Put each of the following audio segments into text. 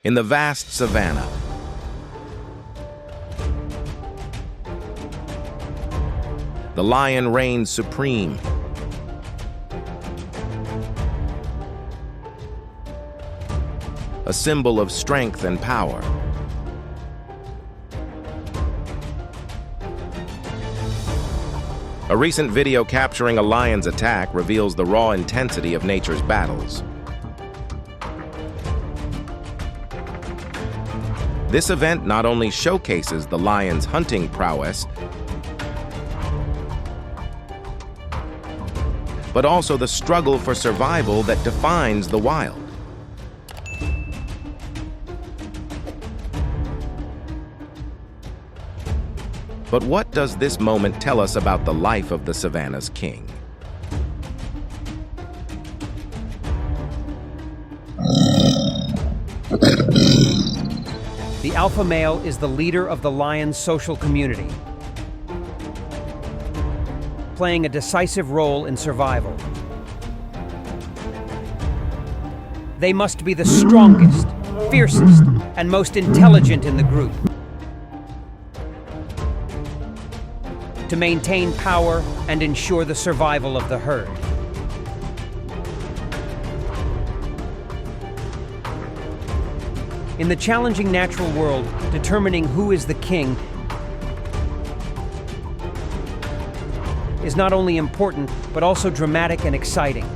In the vast savanna, the lion reigns supreme. A symbol of strength and power. A recent video capturing a lion's attack reveals the raw intensity of nature's battles. This event not only showcases the lion's hunting prowess, but also the struggle for survival that defines the wild. But what does this moment tell us about the life of the savanna's king? The alpha male is the leader of the lion's social community, playing a decisive role in survival. They must be the strongest, fiercest, and most intelligent in the group to maintain power and ensure the survival of the herd. In the challenging natural world, determining who is the king is not only important, but also dramatic and exciting.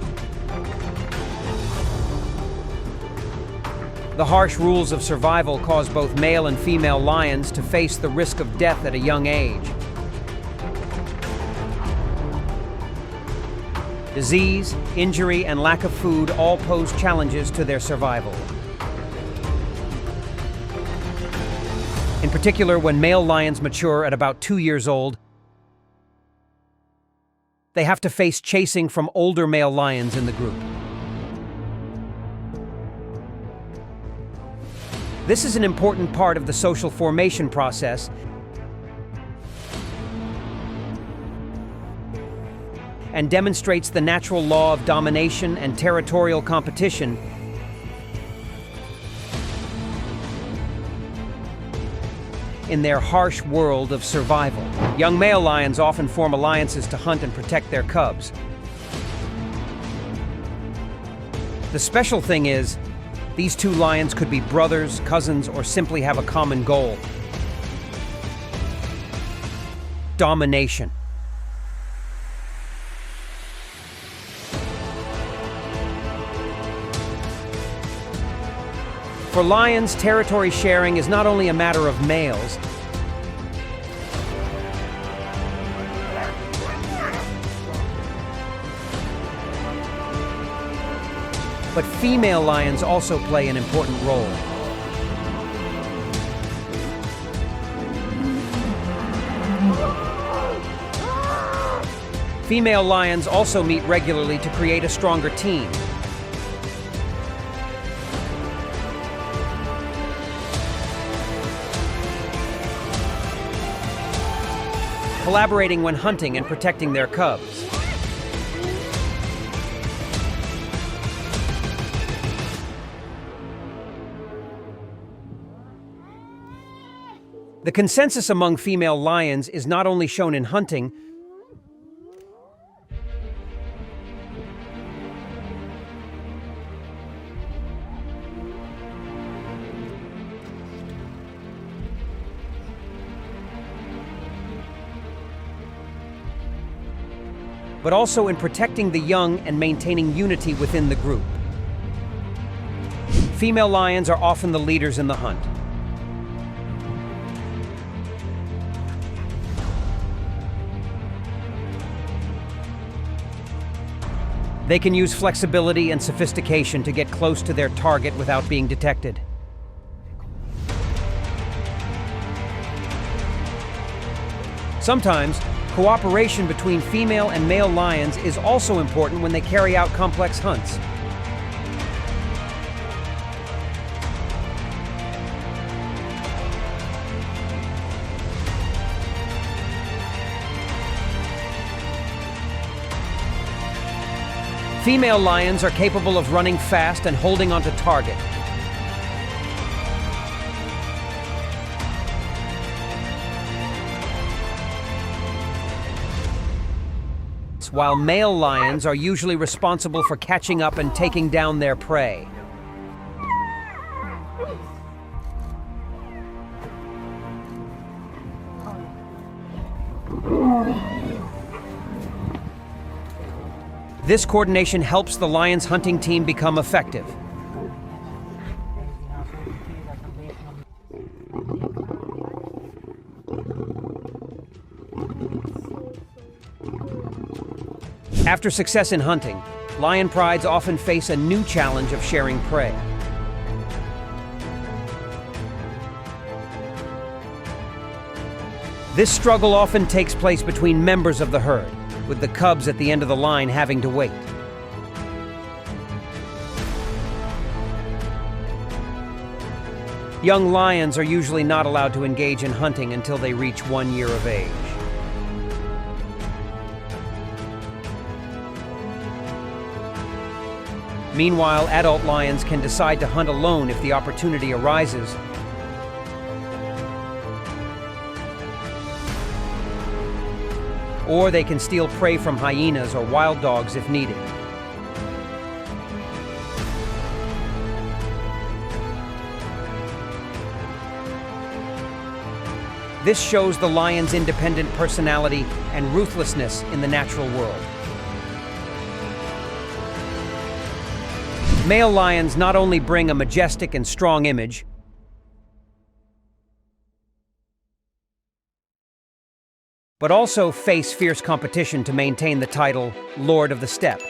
The harsh rules of survival cause both male and female lions to face the risk of death at a young age. Disease, injury, and lack of food all pose challenges to their survival. In particular, when male lions mature at about 2 years old, they have to face chasing from older male lions in the group. This is an important part of the social formation process and demonstrates the natural law of domination and territorial competition in their harsh world of survival. Young male lions often form alliances to hunt and protect their cubs. The special thing is, these two lions could be brothers, cousins, or simply have a common goal: domination. For lions, territory sharing is not only a matter of males, but female lions also play an important role. Female lions also meet regularly to create a stronger team. Collaborating when hunting and protecting their cubs. The consensus among female lions is not only shown in hunting, but also in protecting the young and maintaining unity within the group. Female lions are often the leaders in the hunt. They can use flexibility and sophistication to get close to their target without being detected. Sometimes, cooperation between female and male lions is also important when they carry out complex hunts. Female lions are capable of running fast and holding onto target. balance, while male lions are usually responsible for catching up and taking down their prey. This coordination helps the lion's hunting team become effective. After success in hunting, lion prides often face a new challenge of sharing prey. This struggle often takes place between members of the herd, with the cubs at the end of the line having to wait. Young lions are usually not allowed to engage in hunting until they reach 1 year of age. Meanwhile, adult lions can decide to hunt alone if the opportunity arises. Or they can steal prey from hyenas or wild dogs if needed. This shows the lion's independent personality and ruthlessness in the natural world. Male lions not only bring a majestic and strong image, but also face fierce competition to maintain the title Lord of the Steppe.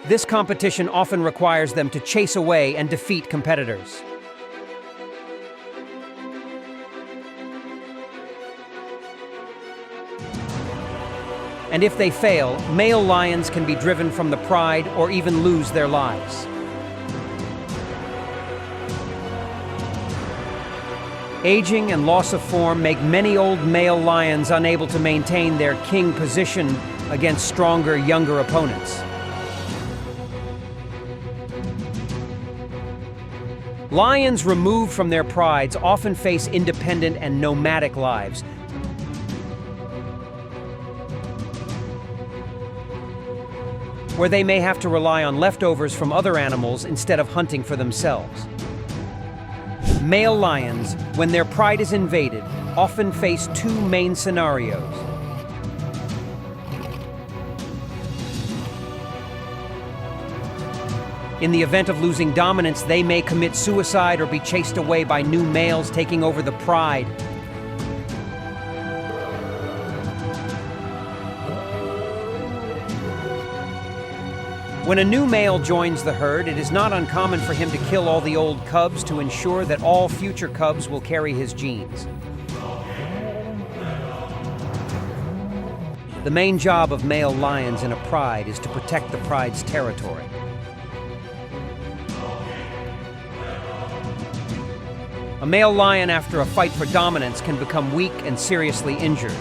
This competition often requires them to chase away and defeat competitors. And if they fail, male lions can be driven from the pride or even lose their lives. Aging and loss of form make many old male lions unable to maintain their king position against stronger, younger opponents. Lions removed from their prides often face independent and nomadic lives, where they may have to rely on leftovers from other animals instead of hunting for themselves. Male lions, when their pride is invaded, often face two main scenarios. In the event of losing dominance, they may commit suicide or be chased away by new males taking over the pride. When a new male joins the herd, it is not uncommon for him to kill all the old cubs to ensure that all future cubs will carry his genes. The main job of male lions in a pride is to protect the pride's territory. A male lion, after a fight for dominance, can become weak and seriously injured.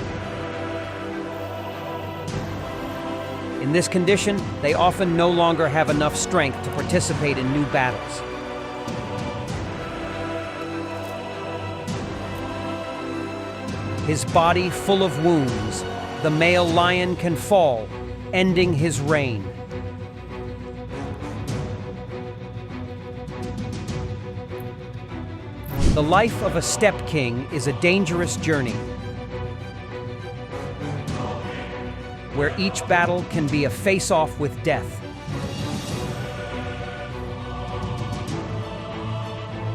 In this condition, they often no longer have enough strength to participate in new battles. His body full of wounds, the male lion can fall, ending his reign. The life of a steppe king is a dangerous journey, where each battle can be a face-off with death.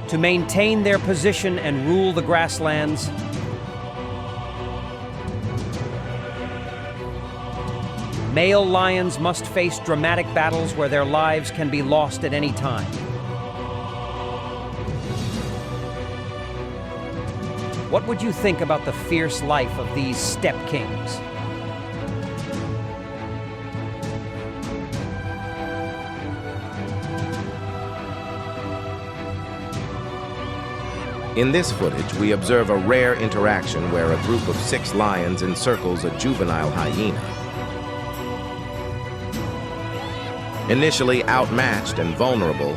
To maintain their position and rule the grasslands, male lions must face dramatic battles where their lives can be lost at any time. What would you think about the fierce life of these steppe kings? In this footage, we observe a rare interaction where a group of 6 lions encircles a juvenile hyena. Initially outmatched and vulnerable,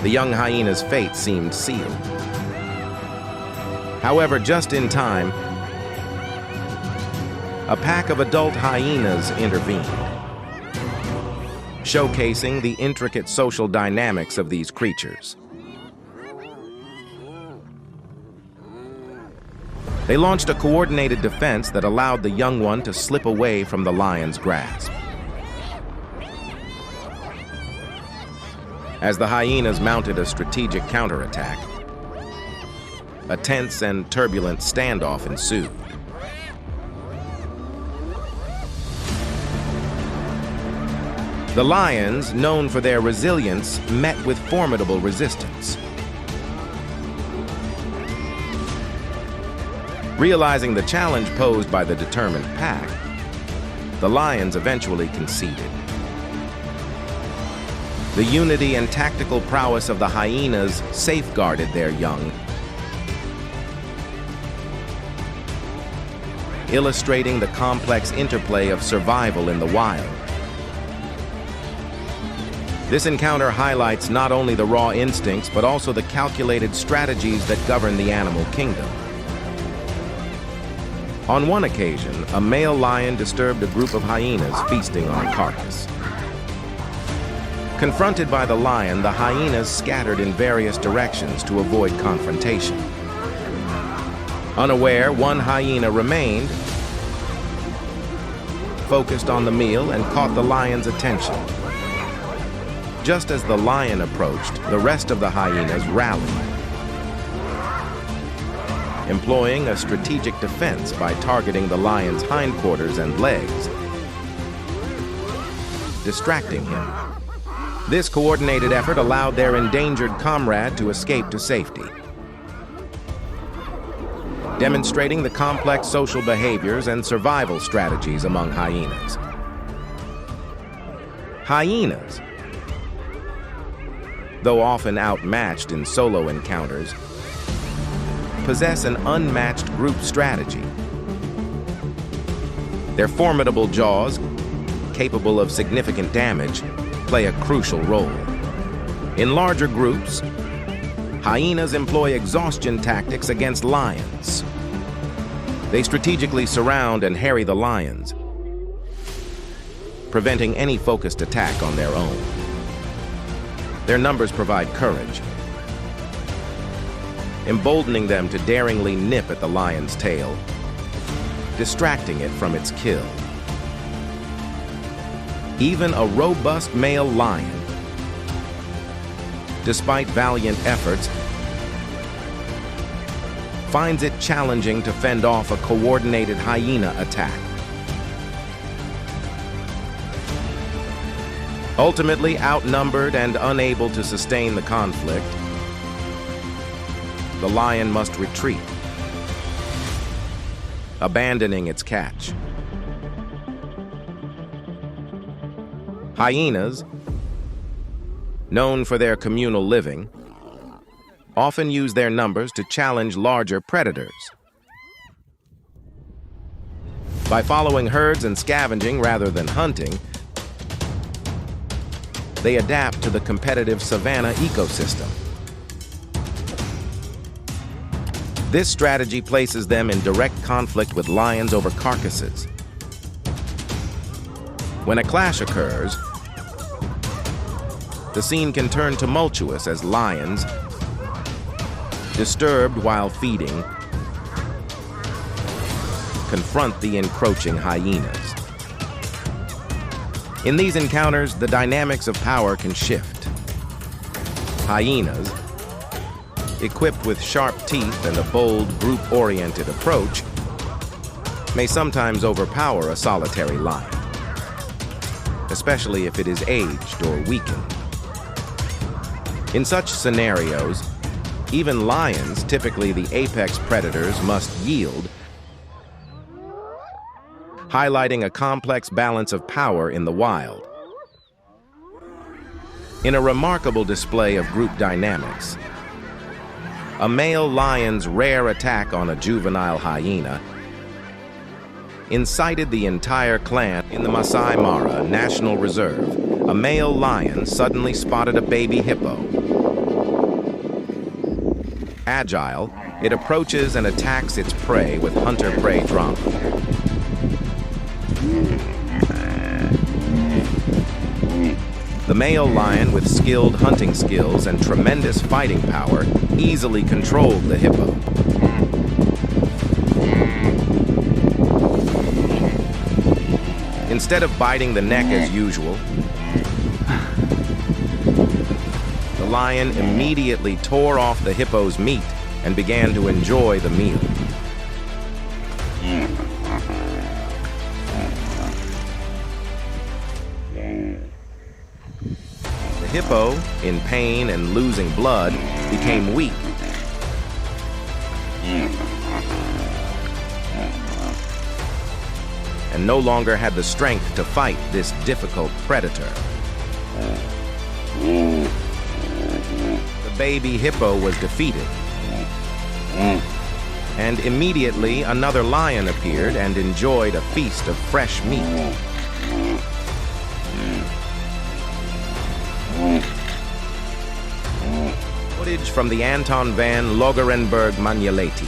the young hyena's fate seemed sealed. However, just in time, a pack of adult hyenas intervened, showcasing the intricate social dynamics of these creatures. They launched a coordinated defense that allowed the young one to slip away from the lion's grasp. As the hyenas mounted a strategic counterattack, a tense and turbulent standoff ensued. The lions, known for their resilience, met with formidable resistance. Realizing the challenge posed by the determined pack, the lions eventually conceded. The unity and tactical prowess of the hyenas safeguarded their young, illustrating the complex interplay of survival in the wild. This encounter highlights not only the raw instincts, but also the calculated strategies that govern the animal kingdom. On one occasion, a male lion disturbed a group of hyenas feasting on a carcass. Confronted by the lion, the hyenas scattered in various directions to avoid confrontation. Unaware, one hyena remained, focused on the meal, and caught the lion's attention. Just as the lion approached, the rest of the hyenas rallied, employing a strategic defense by targeting the lion's hindquarters and legs, distracting him. This coordinated effort allowed their endangered comrade to escape to safety, demonstrating the complex social behaviors and survival strategies among hyenas. Hyenas, though often outmatched in solo encounters, possess an unmatched group strategy. Their formidable jaws, capable of significant damage, play a crucial role. In larger groups, hyenas employ exhaustion tactics against lions. They strategically surround and harry the lions, preventing any focused attack on their own. Their numbers provide courage, emboldening them to daringly nip at the lion's tail, distracting it from its kill. Even a robust male lion, despite valiant efforts, finds it challenging to fend off a coordinated hyena attack. Ultimately outnumbered and unable to sustain the conflict, the lion must retreat, abandoning its catch. Hyenas, known for their communal living, often use their numbers to challenge larger predators. By following herds and scavenging rather than hunting, they adapt to the competitive savanna ecosystem. This strategy places them in direct conflict with lions over carcasses. When a clash occurs, the scene can turn tumultuous as lions, disturbed while feeding, confront the encroaching hyenas. In these encounters, the dynamics of power can shift. Hyenas, equipped with sharp teeth and a bold, group-oriented approach, may sometimes overpower a solitary lion, especially if it is aged or weakened. In such scenarios, even lions, typically the apex predators, must yield, highlighting a complex balance of power in the wild. In a remarkable display of group dynamics, a male lion's rare attack on a juvenile hyena incited the entire clan. In the Masai Mara National Reserve, a male lion suddenly spotted a baby hippo. Agile, it approaches and attacks its prey with hunter-prey drama. The male lion, with skilled hunting skills and tremendous fighting power, easily controlled the hippo. Instead of biting the neck as usual, the lion immediately tore off the hippo's meat and began to enjoy the meal. The hippo, in pain and losing blood, became weak. And no longer had the strength to fight this difficult predator. The baby hippo was defeated. And immediately another lion appeared and enjoyed a feast of fresh meat. Footage from the Anton van Logerenberg Manuleti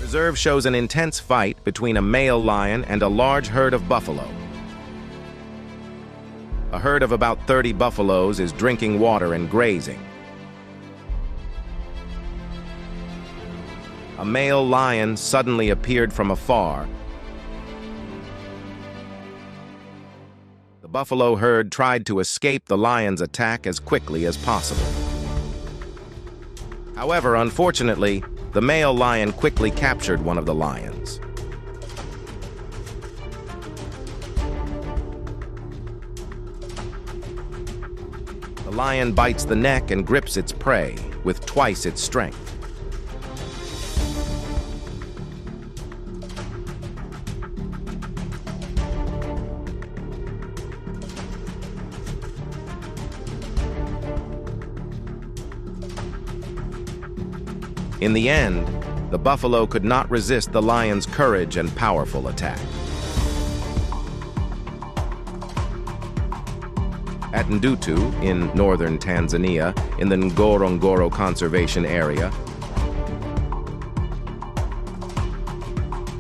Reserve shows an intense fight between a male lion and a large herd of buffalo. A herd of about 30 buffaloes is drinking water and grazing. A male lion suddenly appeared from afar. The buffalo herd tried to escape the lion's attack as quickly as possible. However, unfortunately, the male lion quickly captured one of the lions. The lion bites the neck and grips its prey with twice its strength. In the end, the buffalo could not resist the lion's courage and powerful attack. At Ndutu, in northern Tanzania, in the Ngorongoro Conservation Area,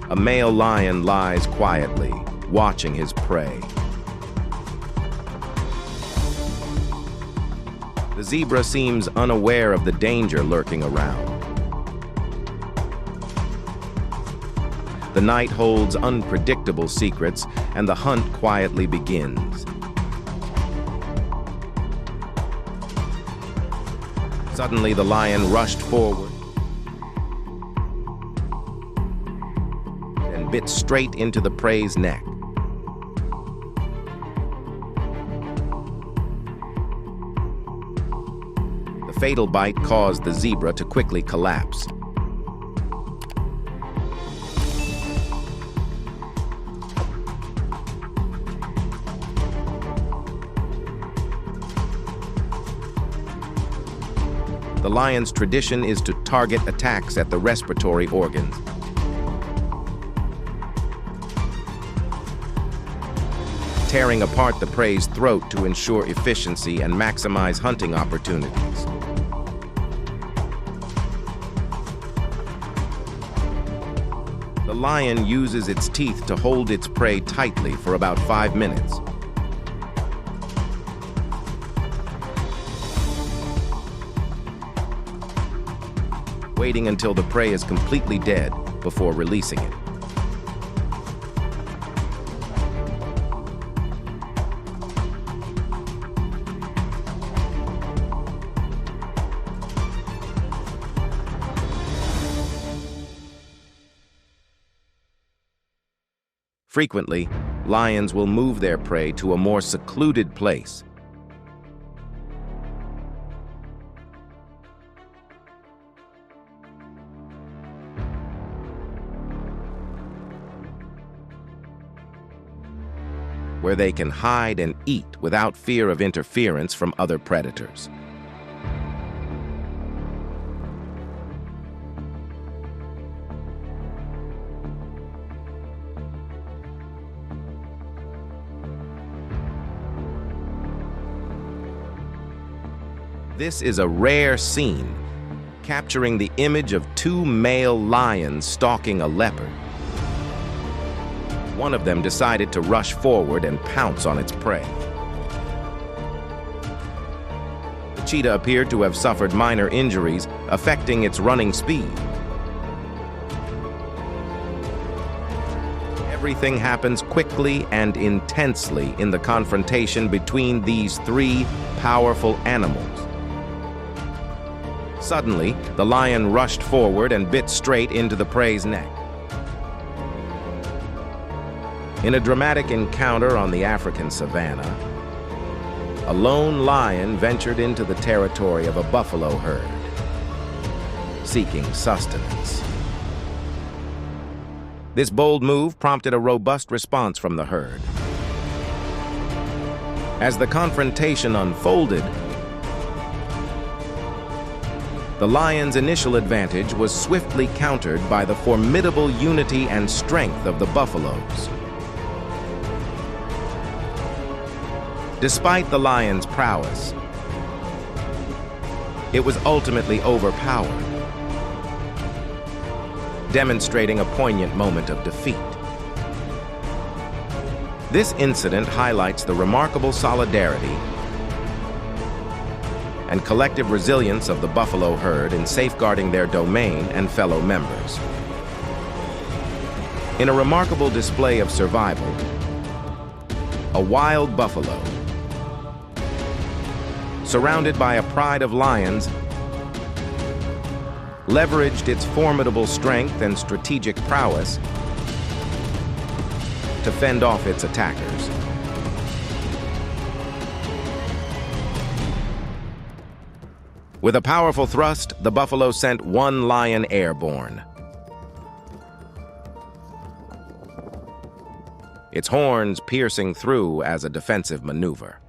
a male lion lies quietly, watching his prey. The zebra seems unaware of the danger lurking around. The night holds unpredictable secrets, and the hunt quietly begins. Suddenly, the lion rushed forward and bit straight into the prey's neck. The fatal bite caused the zebra to quickly collapse. The lion's tradition is to target attacks at the respiratory organs. Tearing apart the prey's throat to ensure efficiency and maximize hunting opportunities. The lion uses its teeth to hold its prey tightly for about 5 minutes. Waiting until the prey is completely dead before releasing it. Frequently, lions will move their prey to a more secluded place. Where they can hide and eat without fear of interference from other predators. This is a rare scene, capturing the image of 2 male lions stalking a leopard. One of them decided to rush forward and pounce on its prey. The cheetah appeared to have suffered minor injuries, affecting its running speed. Everything happens quickly and intensely in the confrontation between these three powerful animals. Suddenly, the lion rushed forward and bit straight into the prey's neck. In a dramatic encounter on the African savanna, a lone lion ventured into the territory of a buffalo herd, seeking sustenance. This bold move prompted a robust response from the herd. As the confrontation unfolded, the lion's initial advantage was swiftly countered by the formidable unity and strength of the buffaloes. Despite the lion's prowess, it was ultimately overpowered, demonstrating a poignant moment of defeat. This incident highlights the remarkable solidarity and collective resilience of the buffalo herd in safeguarding their domain and fellow members. In a remarkable display of survival, a wild buffalo, surrounded by a pride of lions, leveraged its formidable strength and strategic prowess to fend off its attackers. With a powerful thrust, the buffalo sent one lion airborne. Its horns piercing through as a defensive maneuver.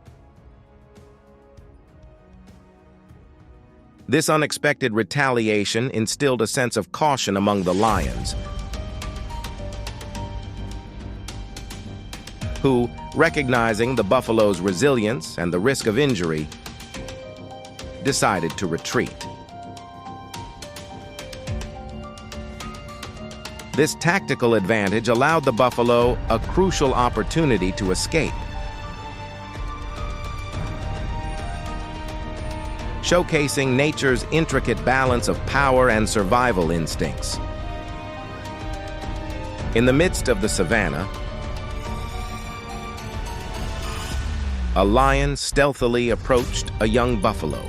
This unexpected retaliation instilled a sense of caution among the lions, who, recognizing the buffalo's resilience and the risk of injury, decided to retreat. This tactical advantage allowed the buffalo a crucial opportunity to escape, showcasing nature's intricate balance of power and survival instincts. In the midst of the savanna, a lion stealthily approached a young buffalo.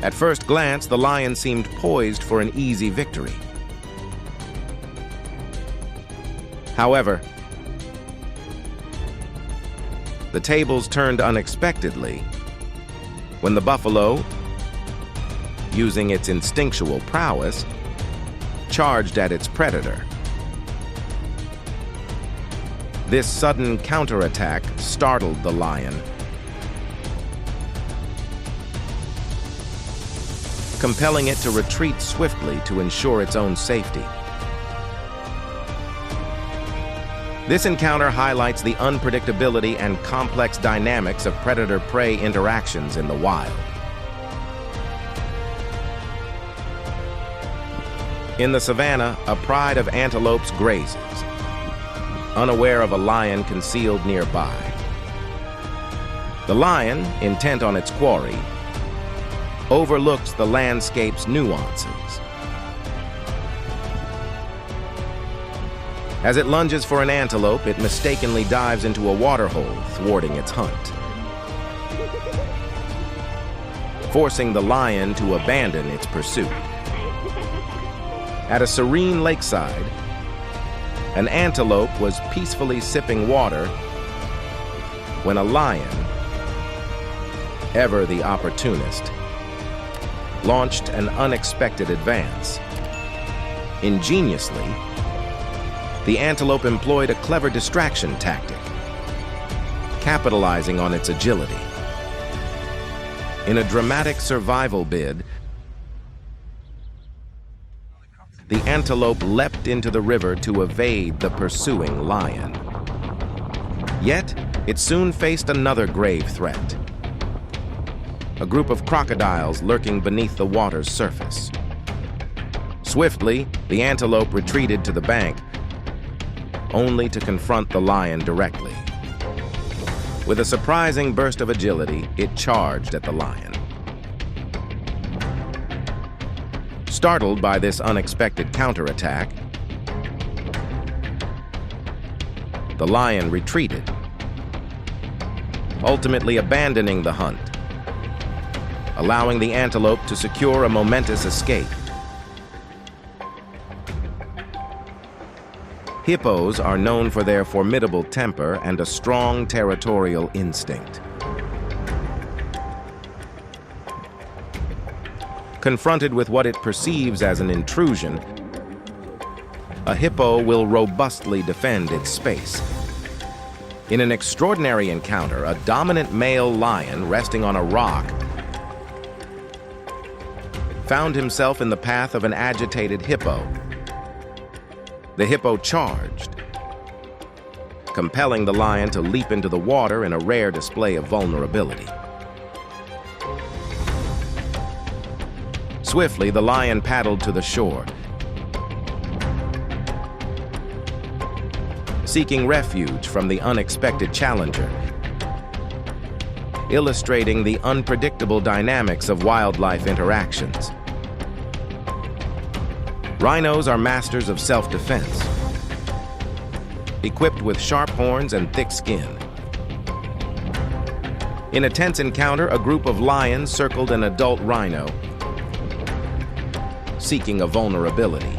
At first glance, the lion seemed poised for an easy victory. However, the tables turned unexpectedly when the buffalo, using its instinctual prowess, charged at its predator. This sudden counterattack startled the lion, compelling it to retreat swiftly to ensure its own safety. This encounter highlights the unpredictability and complex dynamics of predator-prey interactions in the wild. In the savanna, a pride of antelopes grazes, unaware of a lion concealed nearby. The lion, intent on its quarry, overlooks the landscape's nuances. As it lunges for an antelope, it mistakenly dives into a waterhole, thwarting its hunt, forcing the lion to abandon its pursuit. At a serene lakeside, an antelope was peacefully sipping water when a lion, ever the opportunist, launched an unexpected advance. Ingeniously, the antelope employed a clever distraction tactic, capitalizing on its agility. In a dramatic survival bid, the antelope leapt into the river to evade the pursuing lion. Yet, it soon faced another grave threat: a group of crocodiles lurking beneath the water's surface. Swiftly, the antelope retreated to the bank, only to confront the lion directly. With a surprising burst of agility, it charged at the lion. Startled by this unexpected counterattack, the lion retreated, ultimately abandoning the hunt, allowing the antelope to secure a momentous escape. Hippos are known for their formidable temper and a strong territorial instinct. Confronted with what it perceives as an intrusion, a hippo will robustly defend its space. In an extraordinary encounter, a dominant male lion resting on a rock found himself in the path of an agitated hippo. The hippo charged, compelling the lion to leap into the water in a rare display of vulnerability. Swiftly, the lion paddled to the shore, seeking refuge from the unexpected challenger, illustrating the unpredictable dynamics of wildlife interactions. Rhinos are masters of self-defense, equipped with sharp horns and thick skin. In a tense encounter, a group of lions circled an adult rhino, seeking a vulnerability.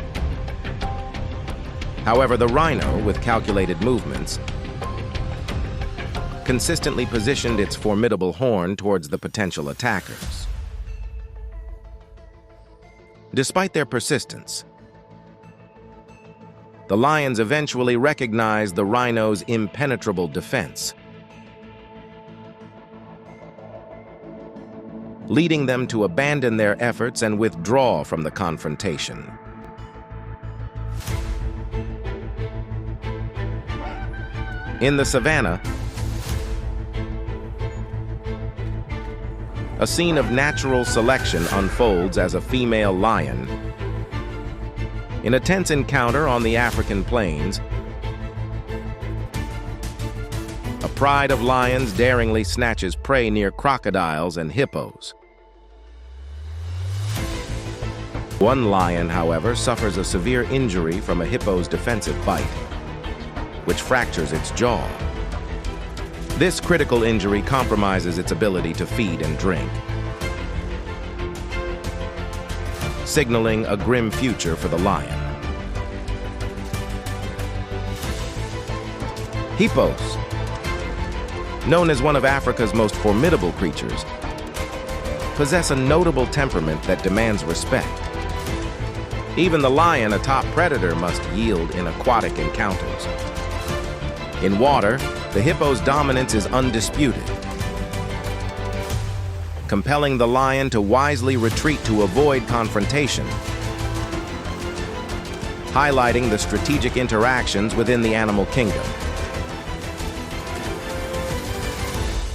However, the rhino, with calculated movements, consistently positioned its formidable horn towards the potential attackers. Despite their persistence, the lions eventually recognized the rhino's impenetrable defense, leading them to abandon their efforts and withdraw from the confrontation. In the savannah, a scene of natural selection unfolds as a female lion, in a tense encounter on the African plains, a pride of lions daringly snatches prey near crocodiles and hippos. One lion, however, suffers a severe injury from a hippo's defensive bite, which fractures its jaw. This critical injury compromises its ability to feed and drink, signaling a grim future for the lion. Hippos, known as one of Africa's most formidable creatures, possess a notable temperament that demands respect. Even the lion, a top predator, must yield in aquatic encounters. In water, the hippo's dominance is undisputed, compelling the lion to wisely retreat to avoid confrontation, highlighting the strategic interactions within the animal kingdom.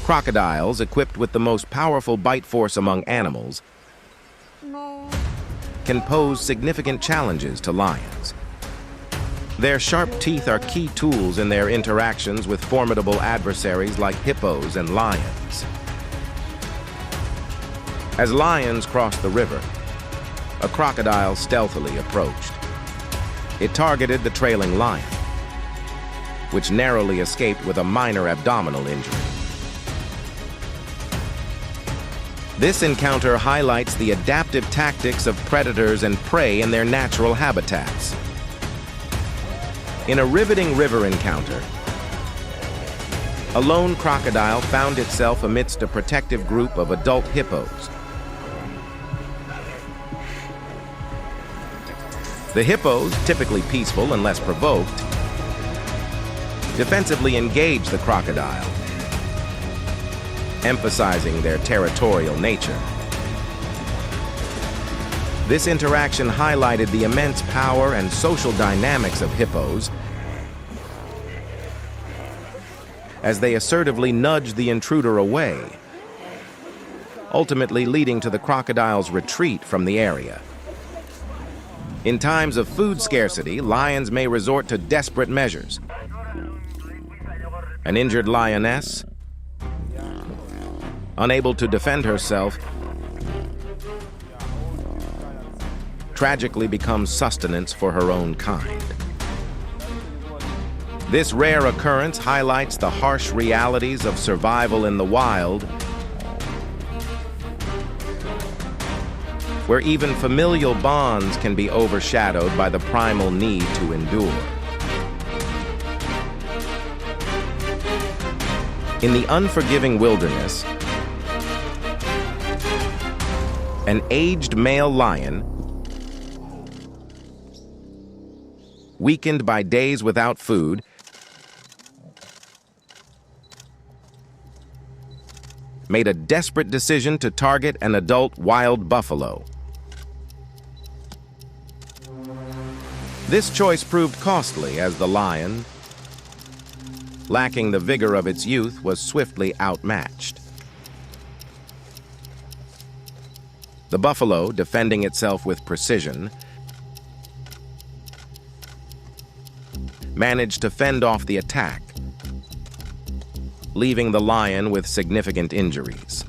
Crocodiles, equipped with the most powerful bite force among animals, can pose significant challenges to lions. Their sharp teeth are key tools in their interactions with formidable adversaries like hippos and lions. As lions crossed the river, a crocodile stealthily approached. It targeted the trailing lion, which narrowly escaped with a minor abdominal injury. This encounter highlights the adaptive tactics of predators and prey in their natural habitats. In a riveting river encounter, a lone crocodile found itself amidst a protective group of adult hippos. The hippos, typically peaceful and less provoked, defensively engaged the crocodile, emphasizing their territorial nature. This interaction highlighted the immense power and social dynamics of hippos as they assertively nudged the intruder away, ultimately leading to the crocodile's retreat from the area. In times of food scarcity, lions may resort to desperate measures. An injured lioness, unable to defend herself, tragically becomes sustenance for her own kind. This rare occurrence highlights the harsh realities of survival in the wild, where even familial bonds can be overshadowed by the primal need to endure. In the unforgiving wilderness, an aged male lion, weakened by days without food, made a desperate decision to target an adult wild buffalo. This choice proved costly as the lion, lacking the vigor of its youth, was swiftly outmatched. The buffalo, defending itself with precision, managed to fend off the attack, leaving the lion with significant injuries.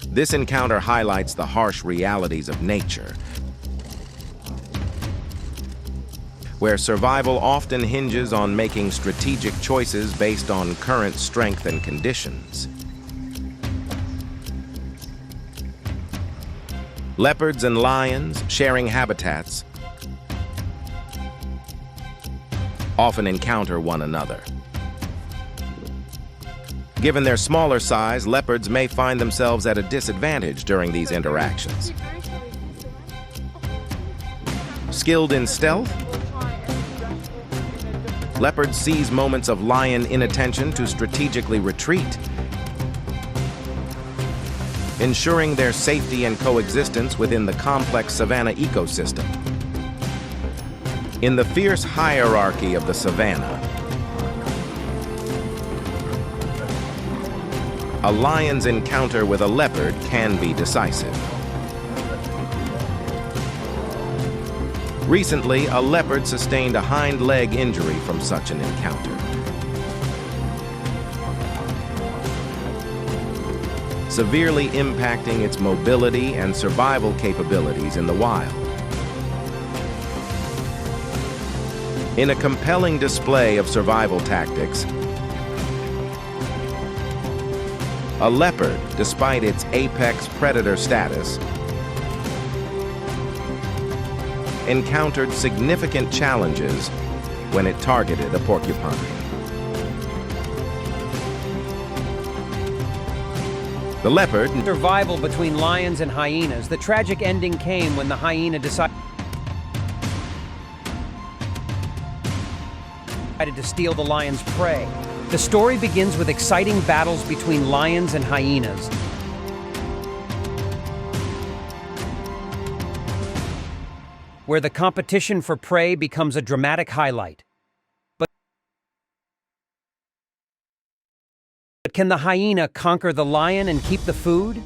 This encounter highlights the harsh realities of nature, where survival often hinges on making strategic choices based on current strength and conditions. Leopards and lions, sharing habitats, often encounter one another. Given their smaller size, leopards may find themselves at a disadvantage during these interactions. Skilled in stealth, leopards seize moments of lion inattention to strategically retreat, ensuring their safety and coexistence within the complex savanna ecosystem. In the fierce hierarchy of the savanna, a lion's encounter with a leopard can be decisive. Recently, a leopard sustained a hind leg injury from such an encounter, severely impacting its mobility and survival capabilities in the wild. In a compelling display of survival tactics, a leopard, despite its apex predator status, encountered significant challenges when it targeted a porcupine. The leopard... Survival between lions and hyenas. The tragic ending came when the hyena decided to steal the lion's prey. The story begins with exciting battles between lions and hyenas, where the competition for prey becomes a dramatic highlight. But can the hyena conquer the lion and keep the food?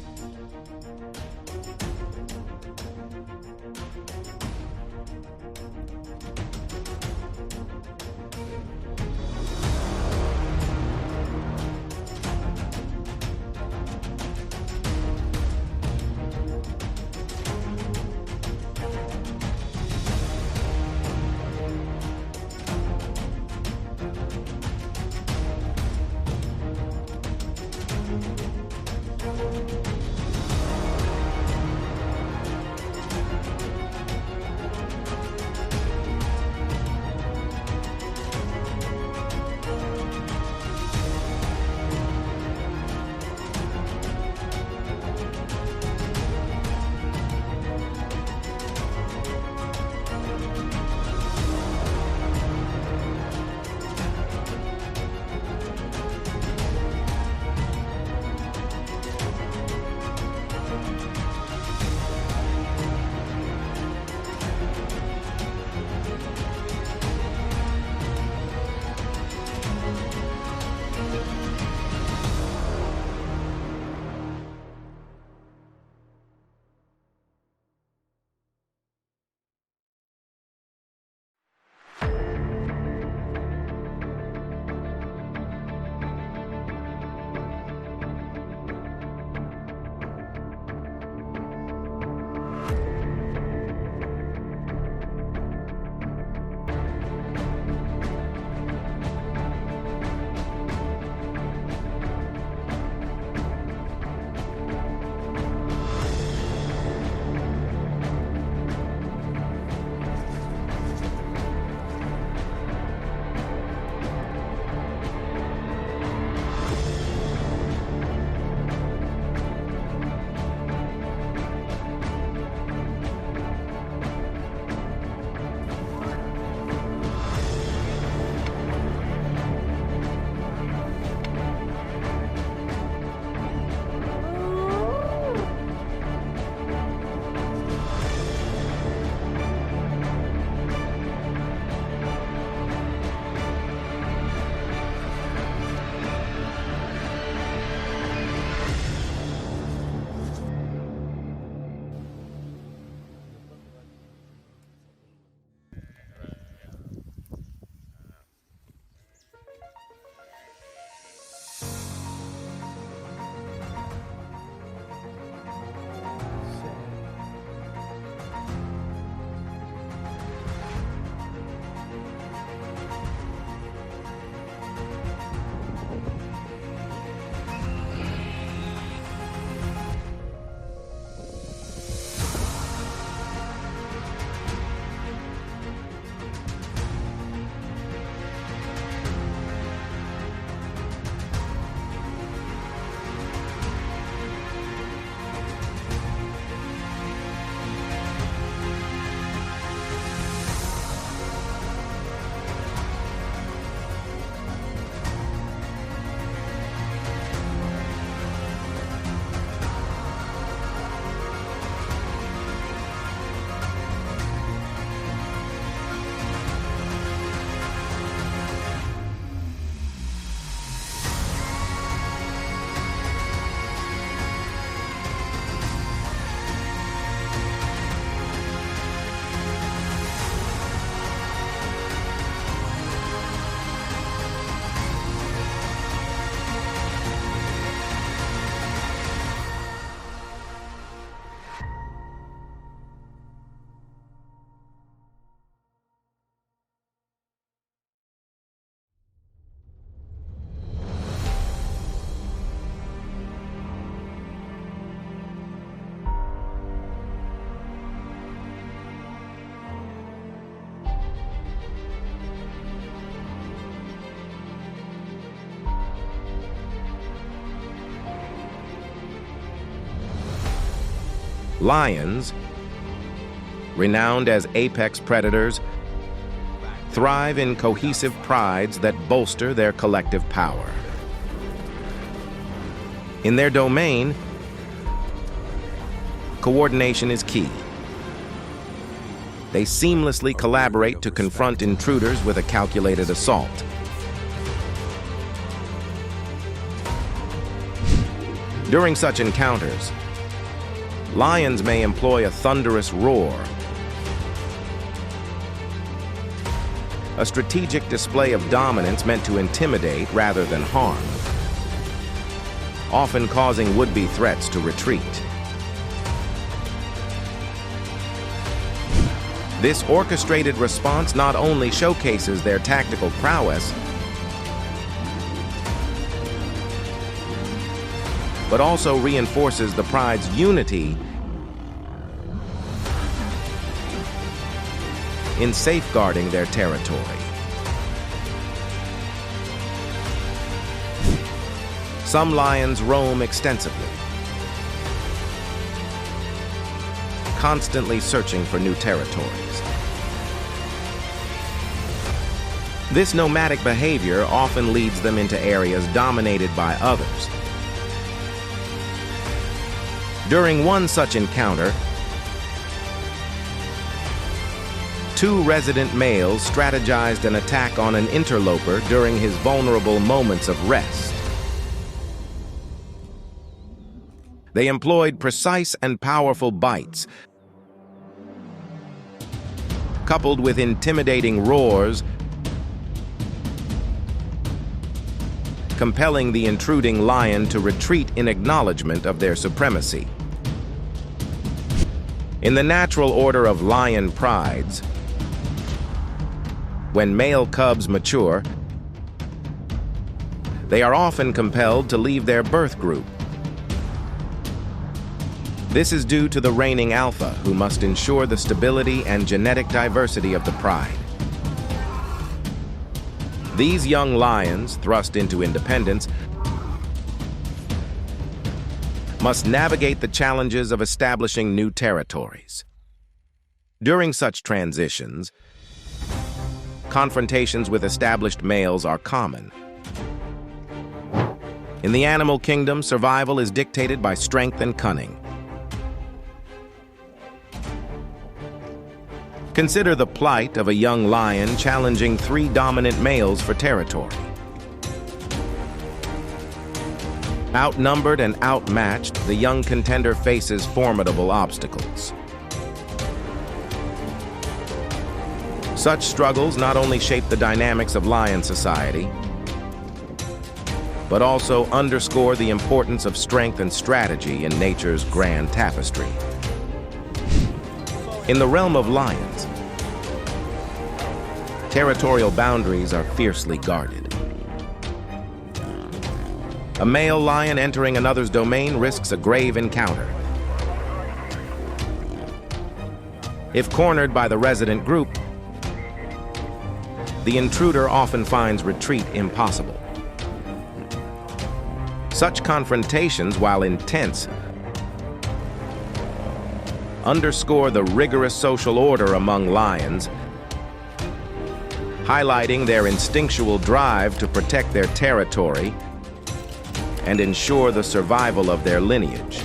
Lions, renowned as apex predators, thrive in cohesive prides that bolster their collective power. In their domain, coordination is key. They seamlessly collaborate to confront intruders with a calculated assault. During such encounters, lions may employ a thunderous roar, a strategic display of dominance meant to intimidate rather than harm, often causing would-be threats to retreat. This orchestrated response not only showcases their tactical prowess, but also reinforces the pride's unity in safeguarding their territory. Some lions roam extensively, constantly searching for new territories. This nomadic behavior often leads them into areas dominated by others. During one such encounter, two resident males strategized an attack on an interloper during his vulnerable moments of rest. They employed precise and powerful bites, coupled with intimidating roars, compelling the intruding lion to retreat in acknowledgement of their supremacy. In the natural order of lion prides, when male cubs mature, they are often compelled to leave their birth group. This is due to the reigning alpha, who must ensure the stability and genetic diversity of the pride. These young lions, thrust into independence, must navigate the challenges of establishing new territories. During such transitions, confrontations with established males are common. In the animal kingdom, survival is dictated by strength and cunning. Consider the plight of a young lion challenging three dominant males for territory. Outnumbered and outmatched, the young contender faces formidable obstacles. Such struggles not only shape the dynamics of lion society, but also underscore the importance of strength and strategy in nature's grand tapestry. In the realm of lions, territorial boundaries are fiercely guarded. A male lion entering another's domain risks a grave encounter. If cornered by the resident group, the intruder often finds retreat impossible. Such confrontations, while intense, underscore the rigorous social order among lions, highlighting their instinctual drive to protect their territory and ensure the survival of their lineage.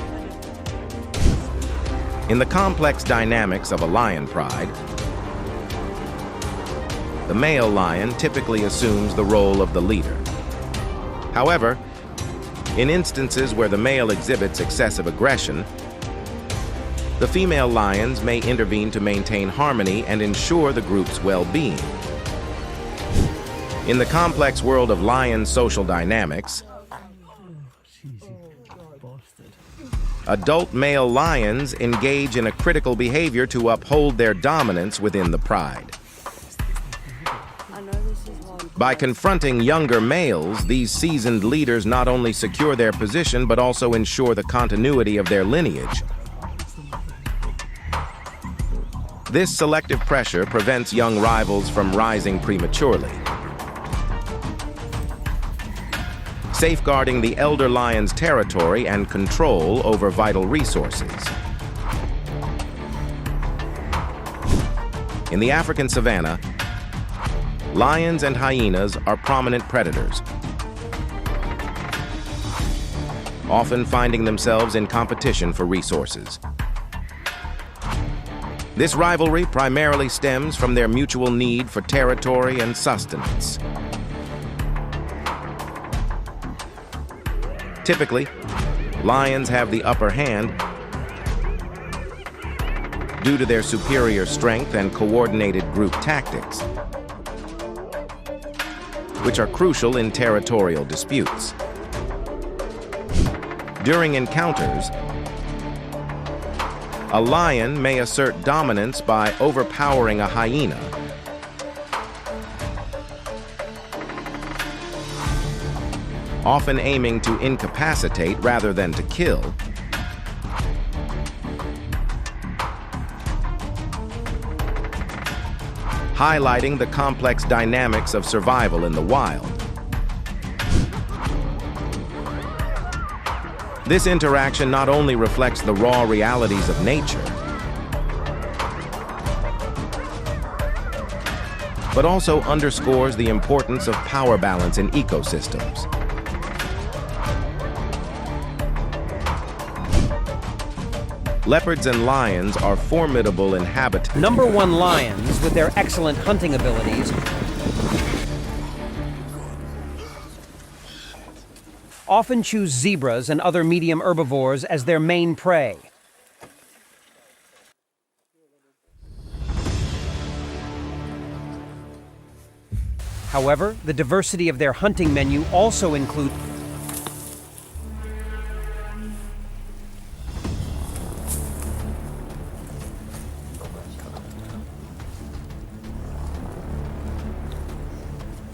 In the complex dynamics of a lion pride, the male lion typically assumes the role of the leader. However, in instances where the male exhibits excessive aggression, the female lions may intervene to maintain harmony and ensure the group's well-being. In the complex world of lion social dynamics, adult male lions engage in a critical behavior to uphold their dominance within the pride. By confronting younger males, these seasoned leaders not only secure their position but also ensure the continuity of their lineage. This selective pressure prevents young rivals from rising prematurely, safeguarding the elder lion's territory and control over vital resources. In the African savanna, lions and hyenas are prominent predators, often finding themselves in competition for resources. This rivalry primarily stems from their mutual need for territory and sustenance. Typically, lions have the upper hand due to their superior strength and coordinated group tactics, which are crucial in territorial disputes. During encounters, a lion may assert dominance by overpowering a hyena, often aiming to incapacitate rather than to kill. Highlighting the complex dynamics of survival in the wild. This interaction not only reflects the raw realities of nature, but also underscores the importance of power balance in ecosystems. Leopards and lions are formidable inhabitants. Number 1 lions, with their excellent hunting abilities, often choose zebras and other medium herbivores as their main prey. However, the diversity of their hunting menu also includes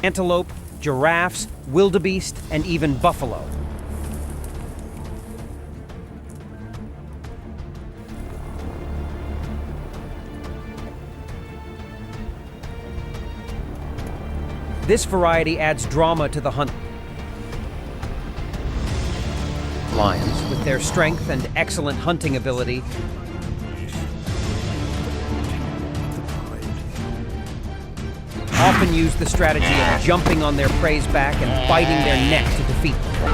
antelope, giraffes, wildebeest, and even buffalo. This variety adds drama to the hunt. Lions, with their strength and excellent hunting ability, often use the strategy of jumping on their prey's back and biting their neck to defeat them.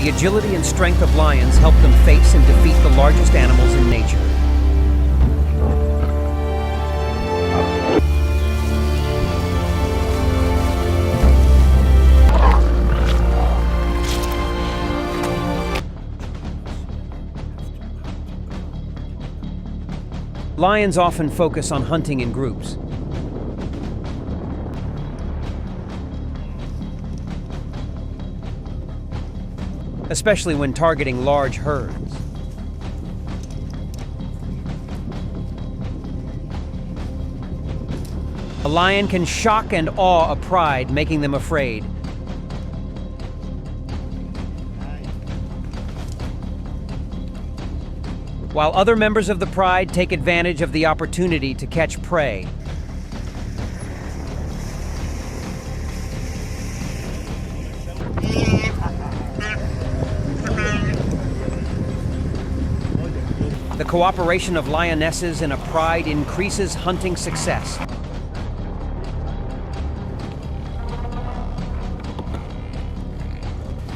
The agility and strength of lions help them face and defeat the largest animals in nature. Lions often focus on hunting in groups. Especially when targeting large herds. A lion can shock and awe a pride, making them afraid. While other members of the pride take advantage of the opportunity to catch prey. The cooperation of lionesses in a pride increases hunting success.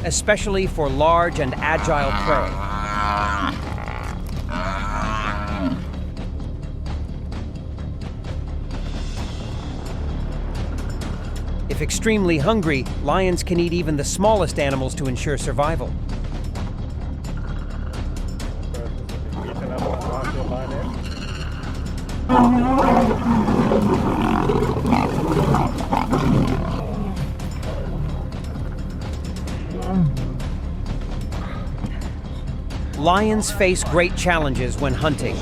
Especially for large and agile prey. If extremely hungry, lions can eat even the smallest animals to ensure survival. Lions face great challenges when hunting.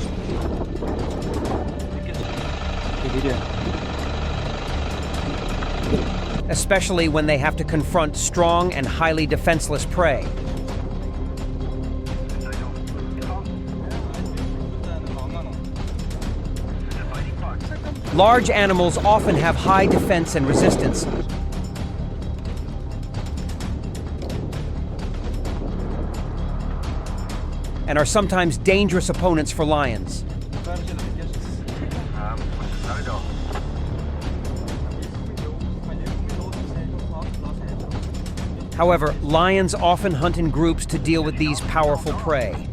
Especially when they have to confront strong and highly defenseless prey. Large animals often have high defense and resistance. and are sometimes dangerous opponents for lions. However, lions often hunt in groups to deal with these powerful prey.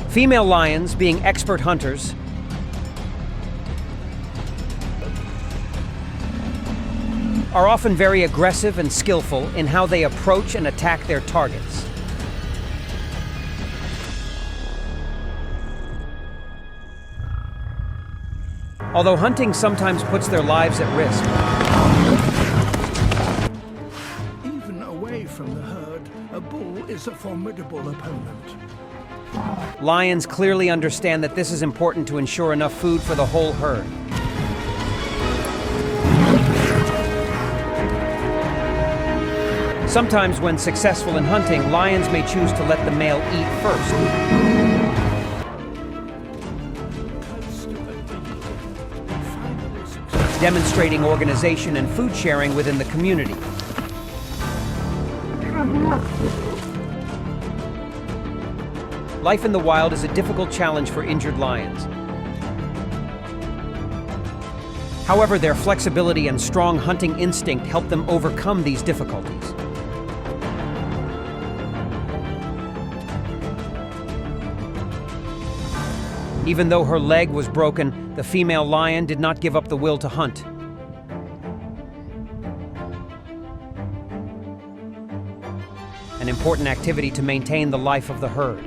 Female lions, being expert hunters, are often very aggressive and skillful in how they approach and attack their targets. Although hunting sometimes puts their lives at risk. Even away from the herd, a bull is a formidable opponent. Lions clearly understand that this is important to ensure enough food for the whole herd. Sometimes when successful in hunting, lions may choose to let the male eat first. Demonstrating organization and food sharing within the community. Life in the wild is a difficult challenge for injured lions. However, their flexibility and strong hunting instinct help them overcome these difficulties. Even though her leg was broken, the female lion did not give up the will to hunt. An important activity to maintain the life of the herd.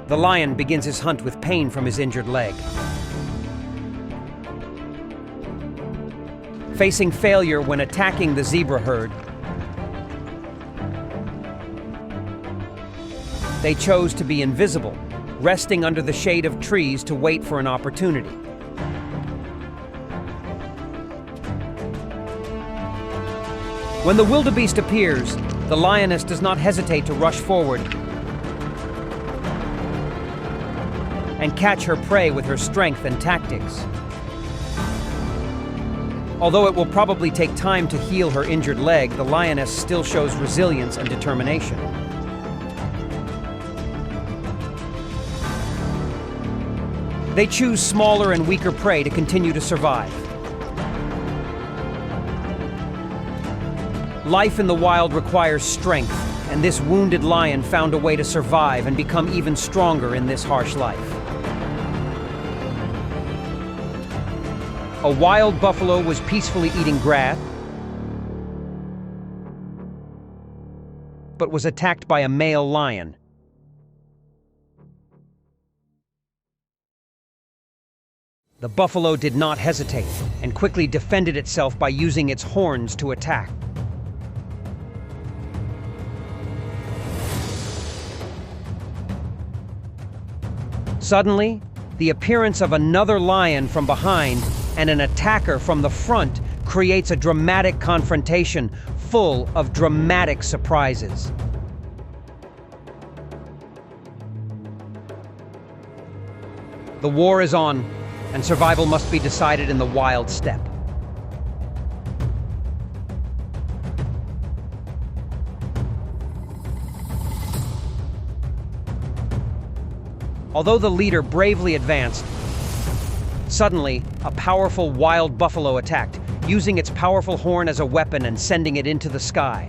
The lion begins his hunt with pain from his injured leg. Facing failure when attacking the zebra herd, they chose to be invisible, resting under the shade of trees to wait for an opportunity. When the wildebeest appears, the lioness does not hesitate to rush forward and catch her prey with her strength and tactics. Although it will probably take time to heal her injured leg, the lioness still shows resilience and determination. They choose smaller and weaker prey to continue to survive. Life in the wild requires strength, and this wounded lion found a way to survive and become even stronger in this harsh life. A wild buffalo was peacefully eating grass, but was attacked by a male lion. The buffalo did not hesitate and quickly defended itself by using its horns to attack. Suddenly, the appearance of another lion from behind and an attacker from the front creates a dramatic confrontation full of dramatic surprises. The war is on, and survival must be decided in the wild steppe. Although the leader bravely advanced, suddenly, a powerful wild buffalo attacked, using its powerful horn as a weapon and sending it into the sky.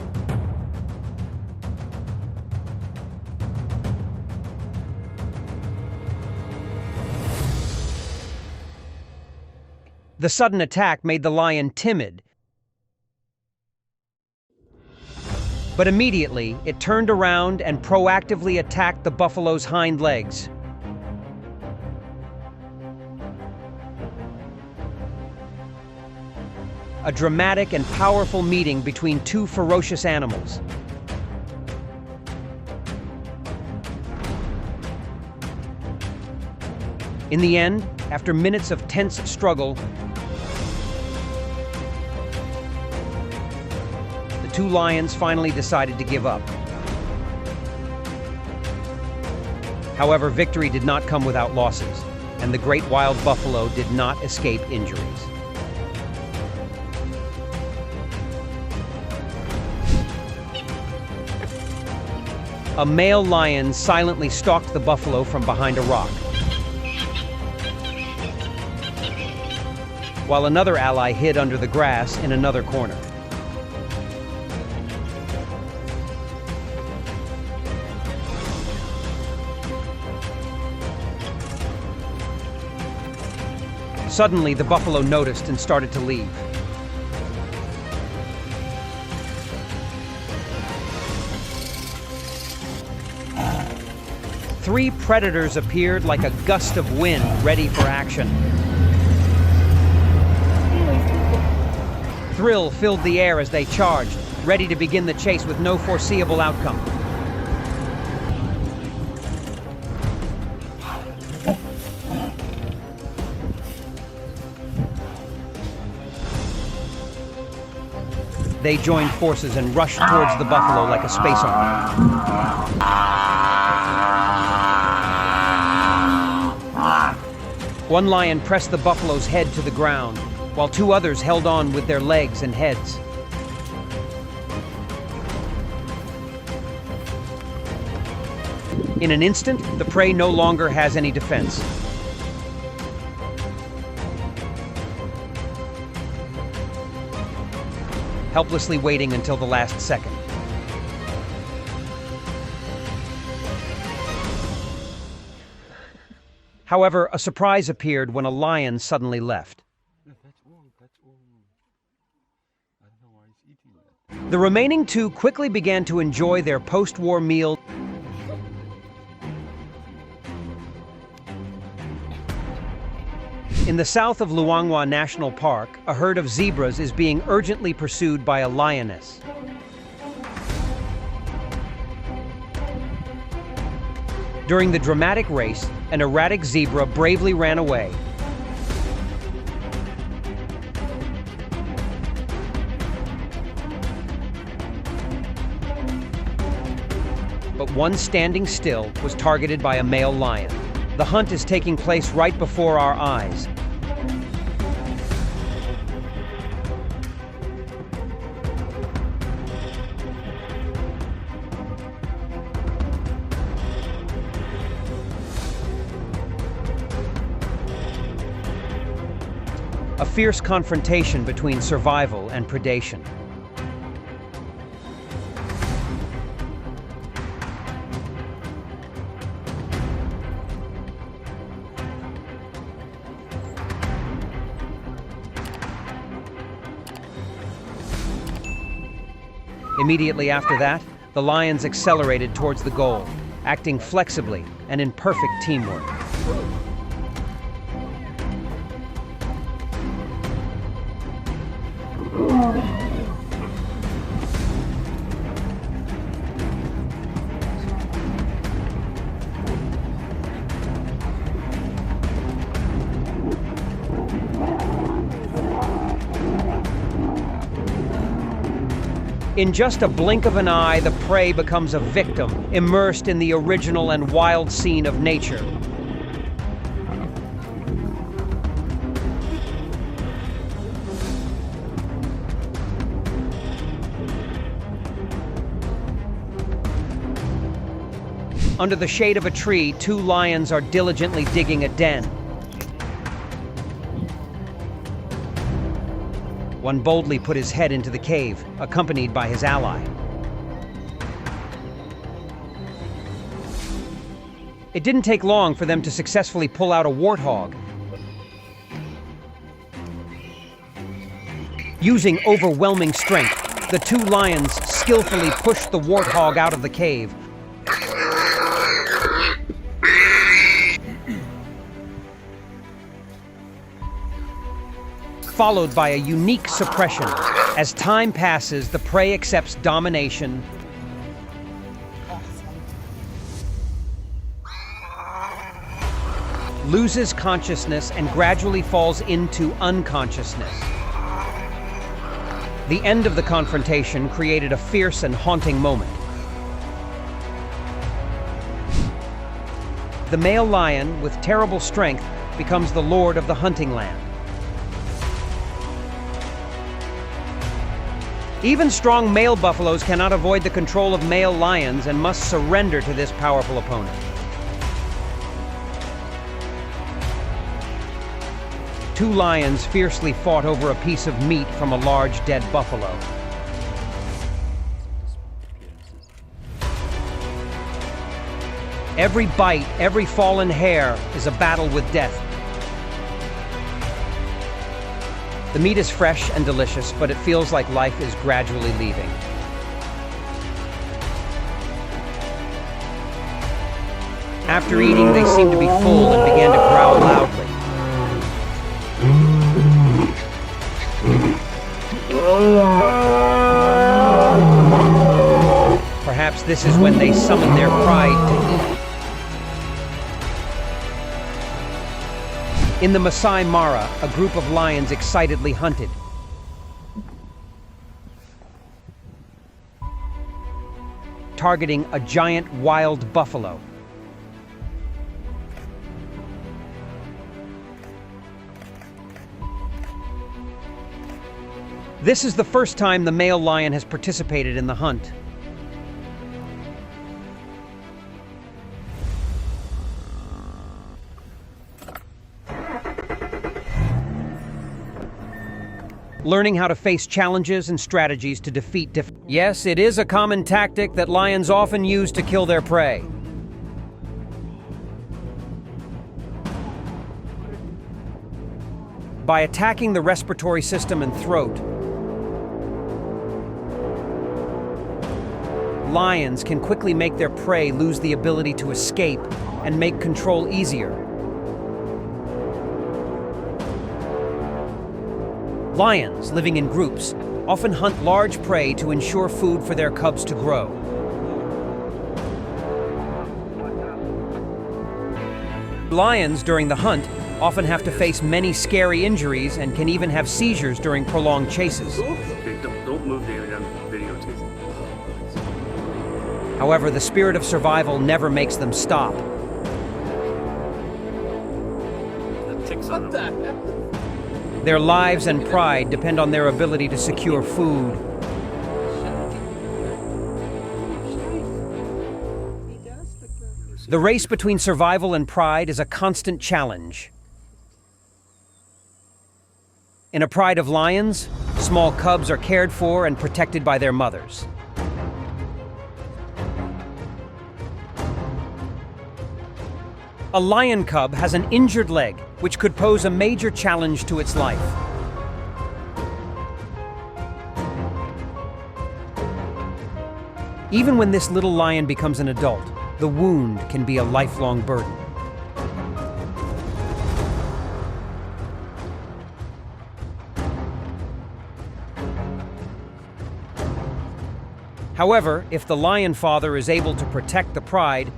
The sudden attack made the lion timid, but immediately it turned around and proactively attacked the buffalo's hind legs. A dramatic and powerful meeting between two ferocious animals. In the end, after minutes of tense struggle, the two lions finally decided to give up. However, victory did not come without losses, and the great wild buffalo did not escape injuries. A male lion silently stalked the buffalo from behind a rock, while another ally hid under the grass in another corner. Suddenly, the buffalo noticed and started to leave. Three predators appeared like a gust of wind, ready for action. Thrill filled the air as they charged, ready to begin the chase with no foreseeable outcome. They joined forces and rushed towards the buffalo like a space army. One lion pressed the buffalo's head to the ground, while two others held on with their legs and heads. In an instant, the prey no longer has any defense. Helplessly waiting until the last second. However, a surprise appeared when a lion suddenly left. The remaining two quickly began to enjoy their post-war meal. In the south of Luangwa National Park, a herd of zebras is being urgently pursued by a lioness. During the dramatic race, an erratic zebra bravely ran away. But one standing still was targeted by a male lion. The hunt is taking place right before our eyes. A fierce confrontation between survival and predation. Immediately after that, the lions accelerated towards the goal, acting flexibly and in perfect teamwork. In just a blink of an eye, the prey becomes a victim, immersed in the original and wild scene of nature. Under the shade of a tree, two lions are diligently digging a den. One boldly put his head into the cave, accompanied by his ally. It didn't take long for them to successfully pull out a warthog. Using overwhelming strength, the two lions skillfully pushed the warthog out of the cave. Followed by a unique suppression. As time passes, the prey accepts domination, loses consciousness, and gradually falls into unconsciousness. The end of the confrontation created a fierce and haunting moment. The male lion, with terrible strength, becomes the lord of the hunting land. Even strong male buffaloes cannot avoid the control of male lions and must surrender to this powerful opponent. Two lions fiercely fought over a piece of meat from a large dead buffalo. Every bite, every fallen hair is a battle with death. The meat is fresh and delicious, but it feels like life is gradually leaving. After eating, they seemed to be full and began to growl loudly. Perhaps this is when they summon their pride to eat. In the Masai Mara, a group of lions excitedly hunted. Targeting a giant wild buffalo. This is the first time the male lion has participated in the hunt. Learning how to face challenges and strategies to defeat Yes, it is a common tactic that lions often use to kill their prey. By attacking the respiratory system and throat, lions can quickly make their prey lose the ability to escape and make control easier. Lions, living in groups, often hunt large prey to ensure food for their cubs to grow. Lions, during the hunt, often have to face many scary injuries and can even have seizures during prolonged chases. Don't move the video too. However, the spirit of survival never makes them stop. What the heck? Their lives and pride depend on their ability to secure food. The race between survival and pride is a constant challenge. In a pride of lions, small cubs are cared for and protected by their mothers. A lion cub has an injured leg, which could pose a major challenge to its life. Even when this little lion becomes an adult, the wound can be a lifelong burden. However, if the lion father is able to protect the pride,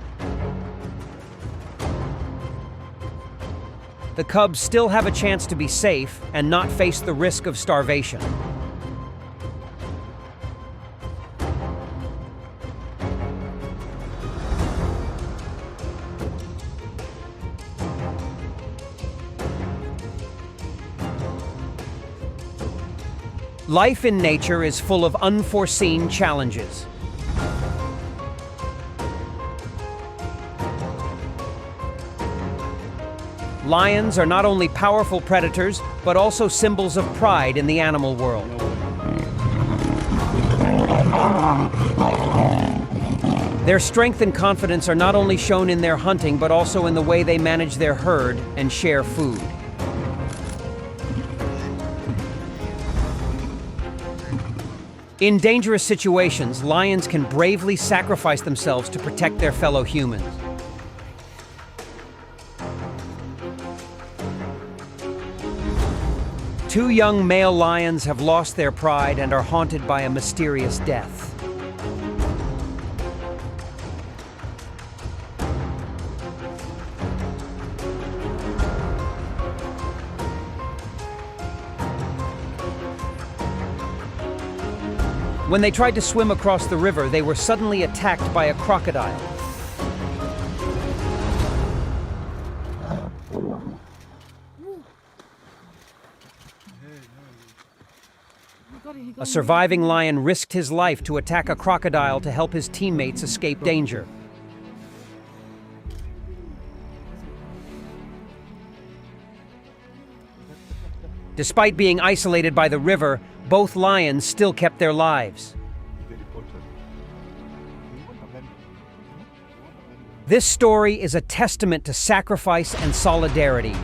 the cubs still have a chance to be safe and not face the risk of starvation. Life in nature is full of unforeseen challenges. Lions are not only powerful predators, but also symbols of pride in the animal world. Their strength and confidence are not only shown in their hunting, but also in the way they manage their herd and share food. In dangerous situations, lions can bravely sacrifice themselves to protect their fellow humans. Two young male lions have lost their pride and are haunted by a mysterious death. When they tried to swim across the river, they were suddenly attacked by a crocodile. A surviving lion risked his life to attack a crocodile to help his teammates escape danger. Despite being isolated by the river, both lions still kept their lives. This story is a testament to sacrifice and solidarity.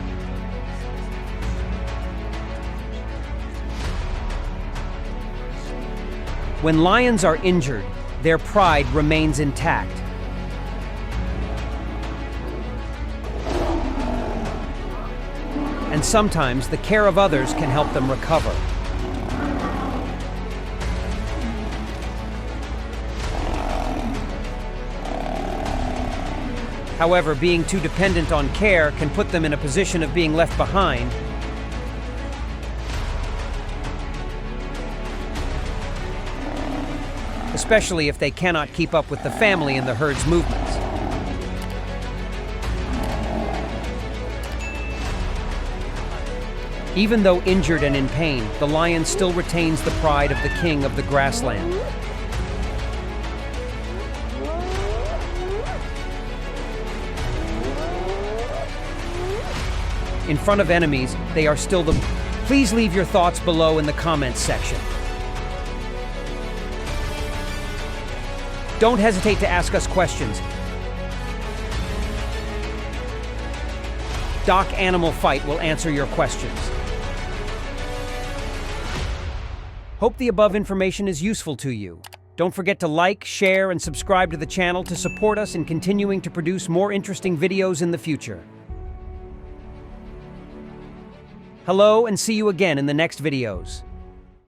When lions are injured, their pride remains intact. And sometimes the care of others can help them recover. However, being too dependent on care can put them in a position of being left behind, especially if they cannot keep up with the family and the herd's movements. Even though injured and in pain, the lion still retains the pride of the king of the grassland. In front of enemies, they are still the... Please leave your thoughts below in the comments section. Don't hesitate to ask us questions. Doc Animal Fight will answer your questions. Hope the above information is useful to you. Don't forget to like, share, and subscribe to the channel to support us in continuing to produce more interesting videos in the future. Hello, and see you again in the next videos.